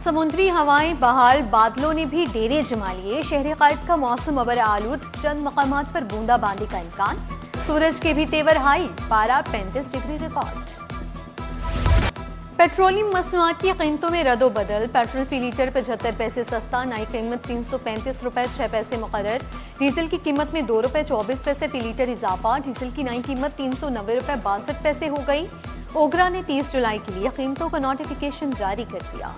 समुद्री हवाएं बहाल, बादलों ने भी डेरे जमा लिए। शहर क़ायद का मौसम अबर आलूद, चंद मकामात पर बूंदाबांदी का इम्कान। सूरज के भी तेवर हाई, पारा 35 डिग्री रिकॉर्ड। पेट्रोलियम मसनूआत की कीमतों में रद्दोबदल। पेट्रोल फी लीटर 75 पैसे सस्ता, नई कीमत 335 रुपए 6 पैसे मुकर्रर। डीजल की कीमत में 2 रुपए 24 पैसे फी लीटर इजाफा। डीजल की नई कीमत 390 रुपए 62 पैसे हो गई। ओगरा ने 30 जुलाई के लिए कीमतों का नोटिफिकेशन जारी कर दिया।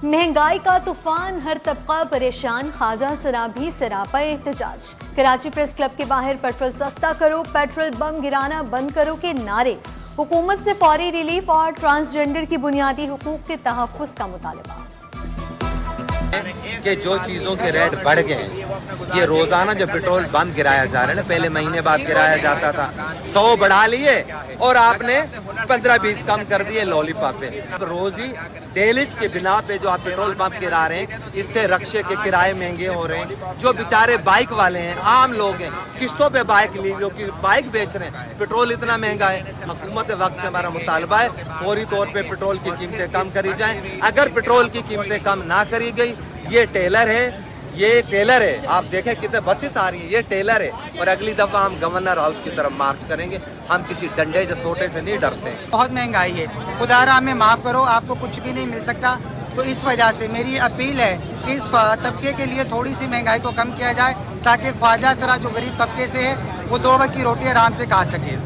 महंगाई का तूफान, हर तबका परेशान। ख्वाजा सराभी सरापा एहतजाज। कराची प्रेस क्लब के बाहर पेट्रोल सस्ता करो, पेट्रोल बम गिराना बंद करो के नारे। हुकूमत से फौरी रिलीफ और ट्रांसजेंडर की बुनियादी हुकूक के तहफ़्फ़ुज़ का मुतालबा। कि जो चीज़ों के रेट बढ़ गए हैं, ये रोज़ाना जो पेट्रोल बम गिराया जा रहा है ना, पहले महीने बाद गिराया जाता था, 100 बढ़ा लिए और आपने 15-20 कम कर दिए लॉलीपॉप पे। रोज़ ही डेलीज के बिना पे जो आप पेट्रोल पंप गिरा रहे हैं, इससे रक्शे के किराए महंगे हो रहे हैं। जो बेचारे बाइक वाले हैं, आम लोग हैं, किस्तों पे बाइक ली जो कि बाइक बेच रहे हैं, पेट्रोल इतना महंगा है। हुकूमत वक्त से हमारा मुतालबा है फौरी तौर पे पेट्रोल की कीमतें कम करी जाएं। अगर पेट्रोल की कीमतें कम ना करी गई, ये टेलर है, आप देखें कितने बसेस आ रही हैं, ये टेलर है। और अगली दफा हम गवर्नर हाउस की तरफ मार्च करेंगे। हम किसी डंडे या सोटे से नहीं डरते। बहुत महंगाई है, खुदारा हमें माफ करो, आपको कुछ भी नहीं मिल सकता। तो इस वजह से मेरी अपील है कि इस तबके के लिए थोड़ी सी महंगाई को कम किया जाए, ताकि ख्वाजा सरा जो गरीब तबके से है वो 2 वक्त की रोटी आराम से खा सके।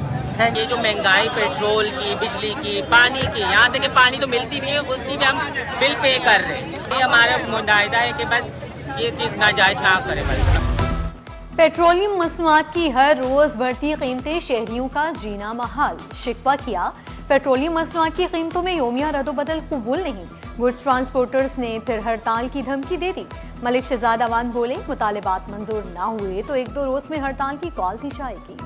ये जो महंगाई पेट्रोल की, बिजली की, पानी की, यहाँ तक कि पानी तो मिलती भी है, उसकी भी हम बिल पे कर रहे हैं। ये हमारा मुनाहिदा है कि बस ये चीज़ नाजायज़ ना करें। पेट्रोलियम मसनूआत की हर रोज बढ़ती कीमतें, शहरियों का जीना महाल। शिकवा किया, पेट्रोलियम मसनूआत की कीमतों में योमिया रद्दोबदल कबूल नहीं। गुड्स ट्रांसपोर्टर्स ने फिर हड़ताल की धमकी दे दी। मलिक शहजाद अवान बोले, मुतालिबात मंजूर ना हुए तो 1-2 रोज में हड़ताल की कॉल दी जाएगी।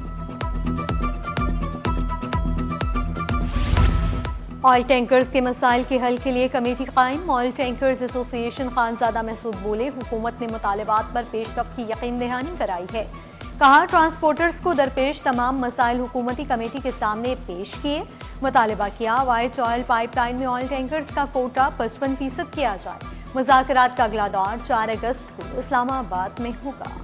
ऑयल टैंकर्स के मसाइल के हल के लिए कमेटी कायम। Oil tankers association Khanzada Mehsud बोले, हुकूमत ने मुतालिबात पर पेशरफ्त की यकीन दहानी कराई है। कहा, ट्रांसपोर्टर्स को दरपेश तमाम मसाइल हुकूमती कमेटी के सामने पेश किए। मुतालिबा किया, वाइट ऑयल पाइपलाइन में ऑयल टैंकर्स का कोटा 55% किया जाए। मुज़ाकरात का अगला दौर 4 अगस्त को इस्लामाबाद में होगा।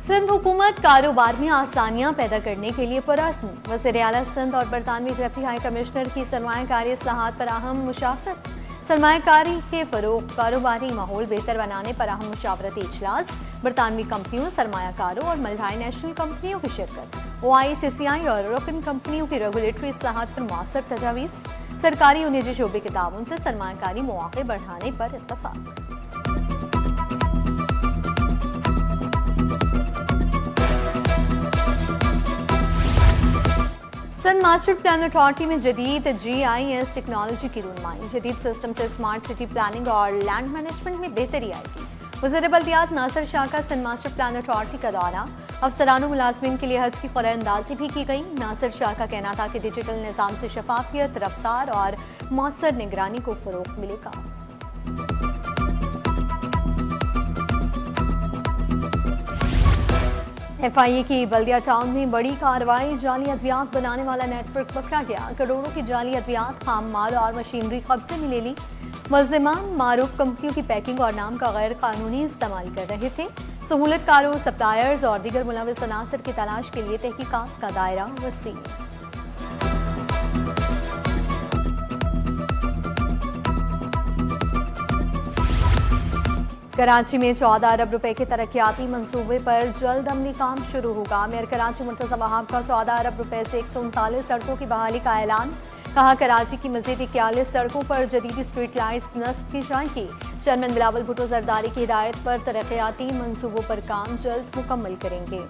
सिंध हुकूमत कारोबार में आसानियां पैदा करने के लिए पुरअज़्म। वज़ीर आला सिंध और बरतानवी डिप्टी हाई कमिश्नर की सरमायाकारी इस्लाहात पर अहम मुशावरत। सरमायाकारी के फ़रोग़, कारोबारी माहौल बेहतर बनाने पर अहम मुशावरती इजलास। बरतानवी कंपनियों, सरमायाकारों और मल्टी नेशनल कंपनियों की शिरकत। OICCI और रुकन कंपनियों की रेगुलेटरी इस्लाहात पर मौसर तजावीज़। सरकारी और निजी शोबे के ताउन से सरमायाकारी मौक़े बढ़ाने पर इत्तफ़ाक़। सिंध मास्टर प्लान अथॉरिटी में जदीद GIS टेक्नोलॉजी की रूनमाई। जदीद सिस्टम से स्मार्ट सिटी प्लानिंग और लैंड मैनेजमेंट में बेहतरी आएगी। वज़ीर बल्दियात नासिर शाह का सिंध मास्टर प्लान अथॉरिटी का दौरा। अफसरान और मुलाजमीन के लिए हज की क़ुरान अंदाज़ी भी की गई। नासिर शाह का कहना था कि डिजिटल निज़ाम से शफाफियत, रफ्तार और मौसर निगरानी को फ़रोग़ मिलेगा। FIA की बल्दिया टाउन में बड़ी कार्रवाई। जाली अद्वियात बनाने वाला नेटवर्क पकड़ा गया। करोड़ों की जाली अद्वियात, खाम माल और मशीनरी कब्जे में ले ली। मुल्ज़िमान मारूफ कंपनियों की पैकिंग और नाम का गैर कानूनी इस्तेमाल कर रहे थे। सहूलतकारों, सप्लायर्स और दीगर मुलविस अनासर की तलाश के लिए तहकीकात का दायरा वसी। कराची में 14 अरब रुपए के तरक्याती मंसूबे पर जल्द अमली काम शुरू होगा। मेयर कराची मुर्तज़ा वहाब का 14 अरब रुपए से 139 सड़कों की बहाली का ऐलान। कहा, कराची की मज़ीद 41 सड़कों पर जदीद स्ट्रीट लाइट्स नस्ब की जाएंगी। चेयरमैन बिलावल भुट्टो जरदारी की हिदायत पर तरक्याती मंसूबों पर काम जल्द मुकम्मल करेंगे।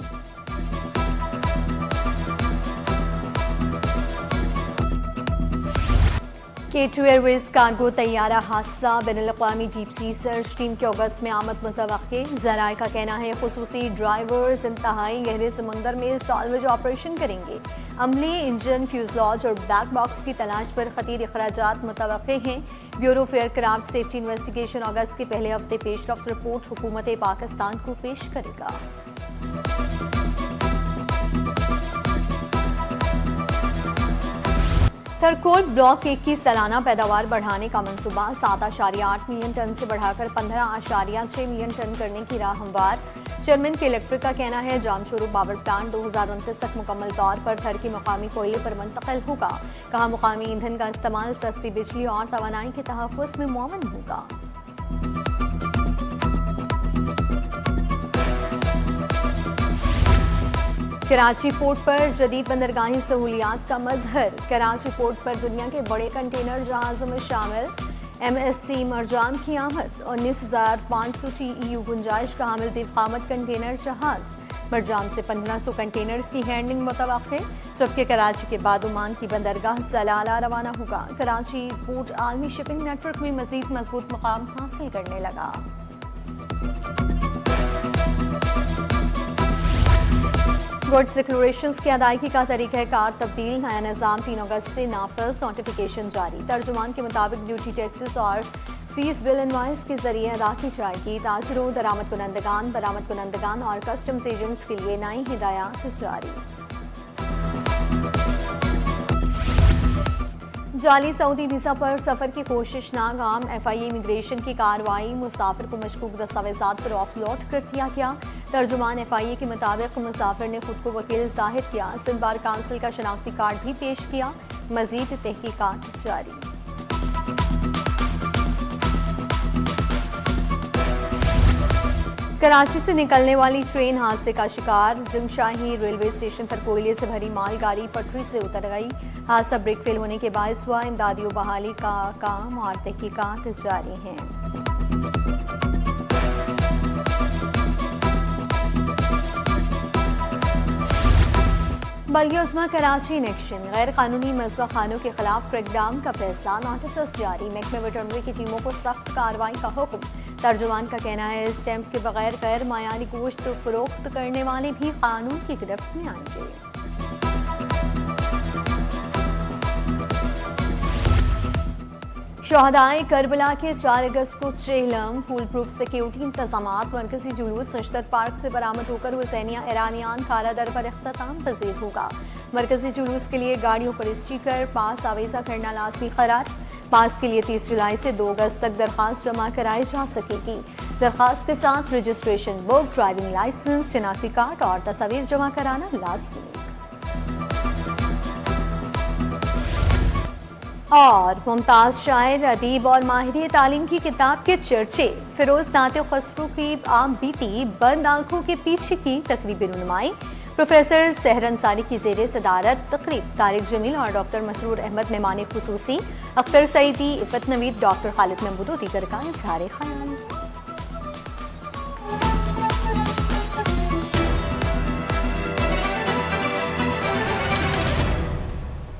K2 एयरवेज कार्गो तैयारा हादसा। बैनुल-अक़वामी डीप सी सर्च टीम के अगस्त में आमद मुतवक्के। ज़राए का कहना है खुसूसी ड्राइवर्स इंतहाई गहरे समंदर में साल्वेज ऑपरेशन करेंगे। अमली, इंजन, फ्यूज़लॉज और ब्लैक बॉक्स की तलाश पर खतीर अखराजात मुतवक्के हैं। Bureau of aircraft safety investigation अगस्त के पहले हफ्ते पेशरफ्त रिपोर्ट हुकूमत पाकिस्तान को पेश करेगा। थरकोल ब्लॉक 1 की सालाना पैदावार बढ़ाने का मंसूबा 7.8 मिलियन टन से बढ़ाकर 15.6 मिलियन टन करने की राह हमवार। चेयरमैन के इलेक्ट्रिक का कहना है जामशोरू पावर प्लांट 2029 तक मुकम्मल तौर पर थर की मकामी कोयले पर मुंतकिल होगा। कहा मुकामी ईंधन का इस्तेमाल सस्ती बिजली और तवानाई के तहफ़्फ़ुज़ में मुआवन होगा। कराची पोर्ट पर जदीद बंदरगाही सहूलियात का मजहर। कराची पोर्ट पर दुनिया के बड़े कंटेनर जहाज़ों में शामिल MSC मरजान की आमद। 19,500 TEU गुंजाइश का हामिल दिल-क़ामत कंटेनर जहाज़ मरजान से 1500 कंटेनर्स की हैंडलिंग मुतवक्के, जबकि कराची के बाद ओमान की बंदरगाह सलाला रवाना होगा। कराची पोर्ट आलमी शिपिंग नेटवर्क में मजीद मजबूत मुकाम हासिल करने लगा। गुड्स डिक्लेरेशंस की अदायगी का तरीक़ाकार तब्दील। नया निज़ाम 3 अगस्त से नाफिज। नोटिफिकेशन जारी। तर्जुमान के मुताबिक ड्यूटी टैक्सेस और फीस बिल इनवाइस के जरिए अदा की जाएगी। ताजरों, दरामद कुनंदगान, बरामद कुनंदगान और कस्टम्स एजेंट्स के लिए नई हिदायत जारी। जाली सऊदी वीज़ा पर सफ़र की कोशिश नाकाम। FIA इमिग्रेशन की कार्रवाई। मुसाफिर को मशकूक दस्तावेज़ात पर ऑफलोड कर दिया गया। तर्जुमान FIA के मुताबिक मुसाफिर ने खुद को वकील जाहिर किया। सिंध बार काउंसिल का शनाख्ती कार्ड भी पेश किया। मज़ीद तहकीकात जारी। कराची से निकलने वाली ट्रेन हादसे का शिकार। जंगशाही रेलवे स्टेशन पर कोयले से भरी मालगाड़ी पटरी से उतर गई। हादसा ब्रेक फेल होने के बायस हुआ। इमदादी व बहाली का काम और तहकीकात जारी हैं। बल्कि उस्मा कराची इन एक्शन। गैर कानूनी मज़बा खानों के खिलाफ क्रैकडाउन का फैसला। नोटिस जारी। महकमे वेटरनरी की टीमों को सख्त कार्रवाई का हुक्म। तर्जुमान का कहना है स्टैंप के बगैर गैर मायारी गोश्त फरोख्त करने वाले भी कानून की गिरफ्त में आएंगे। शहदाए करबला के 4 अगस्त को चेहलम। फूल प्रूफ सिक्योरिटी इंतजामात। मरकजी जुलूस नशरत पार्क से बरामद होकर हुसैनिया ईरानियान काला दर पर इख्तिताम पजीर होगा। मरकजी जुलूस के लिए गाड़ियों पर स्टिकर पास आवेजा करना लाजमी करार। पास के लिए 30 जुलाई से 2 अगस्त तक दरख्वास्त जमा कराई जा सकेगी। दरख्वास्त के साथ रजिस्ट्रेशन बुक, ड्राइविंग लाइसेंस, शनाख्ती कार्ड और तस्वीर जमा कराना लाजमी। और मुमताज शायर, अदीब और माहिर तालीम की किताब के चर्चे। फिरोज नाते खसरू की आम बीती बंद आंखों के पीछे की तकरीबी रुनुमाई। प्रोफेसर सहर अंसारी की ज़ेरे सदारत तकरीब। तारिक जमील और डॉक्टर मसरूर अहमद मेहमान खुसूसी। अख्तर सईदी, इफ़त नवीद, डॉक्टर खालिद महमूद दीगर का इज़हार ख्याल।